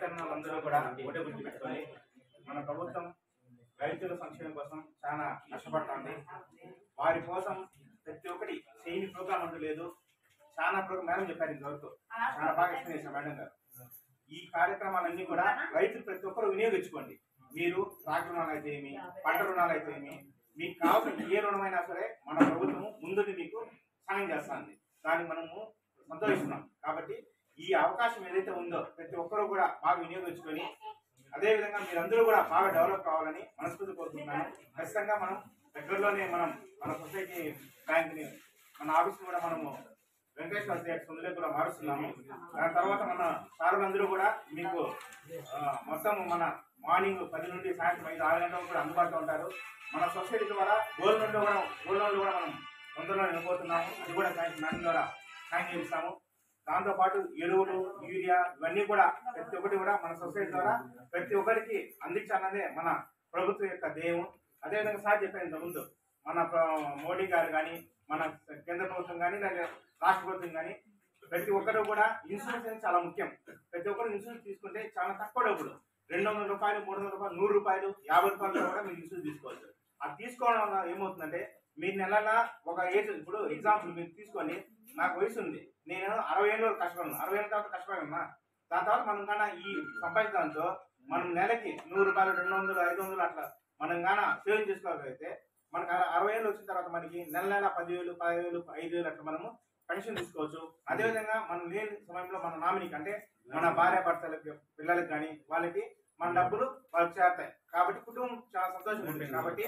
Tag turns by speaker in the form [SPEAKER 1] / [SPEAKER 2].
[SPEAKER 1] రైతన్నలందరూ కూడా ఒకటే గుర్తుపెట్టుకొని మన ప్రభుత్వం రైతుల సంక్షేమం కోసం చాలా కష్టపడుతుంది. వారి కోసం ప్రతి ఒక్కటి చేయని ప్రోగ్రాం అంటూ లేదు. చాలా ప్రోగ్రాం మేడం చెప్పారు ఇంతవరకు, చాలా బాగా ఎక్స్ప్లెయిన్ చేశారు మేడం గారు. ఈ కార్యక్రమాలన్నీ కూడా రైతులు ప్రతి ఒక్కరు వినియోగించుకోండి. మీరు ట్రాక్టర్ రుణాలు అయితే ఏమి, పంట రుణాలు అయితే ఏమి, మీకు కావాల్సిన ఏ రుణమైనా సరే మన ప్రభుత్వము ముందుని మీకు సాయం చేస్తుంది. దాన్ని మనము సంతోషిస్తున్నాం. కాబట్టి ఈ అవకాశం ఏదైతే ఉందో ప్రతి ఒక్కరూ కూడా బాగా వినియోగించుకొని అదేవిధంగా మీరందరూ కూడా బాగా డెవలప్ కావాలని మనస్ఫూర్తి కోరుకుంటున్నాను. ఖచ్చితంగా మనం దగ్గరలోనే మన సొసైటీ బ్యాంక్ని, మన ఆఫీస్ని కూడా మనము వెంకటేశ్వర థియేటర్ ముందులో కూడా మారుస్తున్నాము. దాని తర్వాత మన సారులందరూ కూడా మీకు మొత్తం మన మార్నింగ్ 10 నుండి సాయంత్రం 5-6 గంటలకు కూడా అందుబాటులో ఉంటారు. మన సొసైటీ ద్వారా గోల్డ్ లోన్లు కూడా మనం తొందరలో నిలబోతున్నాము. అది కూడా సాయం ద్వారా సాయం చేస్తాము. దాంతోపాటు ఎరువులు, యూరియా ఇవన్నీ కూడా ప్రతి ఒక్కటి కూడా మన సొసైటీ ద్వారా ప్రతి ఒక్కరికి అందించాలన్నదే మన ప్రభుత్వం యొక్క ధ్యేయం. అదేవిధంగా సార్ చెప్పేంత ముందు మన మోడీ గారు కానీ, మన కేంద్ర ప్రభుత్వం కానీ, లేదా రాష్ట్ర ప్రభుత్వం కానీ ప్రతి ఒక్కరు కూడా ఇన్సూరెన్స్ అనేది చాలా ముఖ్యం. ప్రతి ఒక్కరు ఇన్సూరెన్స్ తీసుకుంటే చాలా తక్కువ డబ్బులు, 200 రూపాయలు, 300 రూపాయలు, 100 రూపాయలు, 50 రూపాయలు కూడా మీరు ఇన్సూరెన్స్ తీసుకోవచ్చు. అది తీసుకోవడం వల్ల ఏమవుతుందంటే మీరు నెలలా ఒక ఏజ్, ఇప్పుడు ఎగ్జాంపుల్ మీరు తీసుకోండి, నాకు వయసు ఉంది, నేను 60 ఏళ్ళ వరకు కష్టపడను, 60 ఏళ్ళ తర్వాత కష్టపడన్నా. దాని తర్వాత మనం కన్నా ఈ సంపాదించడంతో మనం నెలకి 100 రూపాయలు, 200, 500 అట్లా మనం కానీ సేవింగ్ చేసుకోగలిగితే మనకు 60 ఏళ్ళు వచ్చిన తర్వాత మనకి నెల 10,000, 15,000, 5,000 అట్లా మనము పెన్షన్ తీసుకోవచ్చు. అదేవిధంగా మనం లేని సమయంలో మన నామినీకి అంటే మన భార్య భర్తలకి, పిల్లలకి కానీ వాళ్ళకి మన డబ్బులు వాళ్ళకి చేరుతాయి. కాబట్టి కుటుంబం చాలా సంతోషంగా ఉంటుంది. కాబట్టి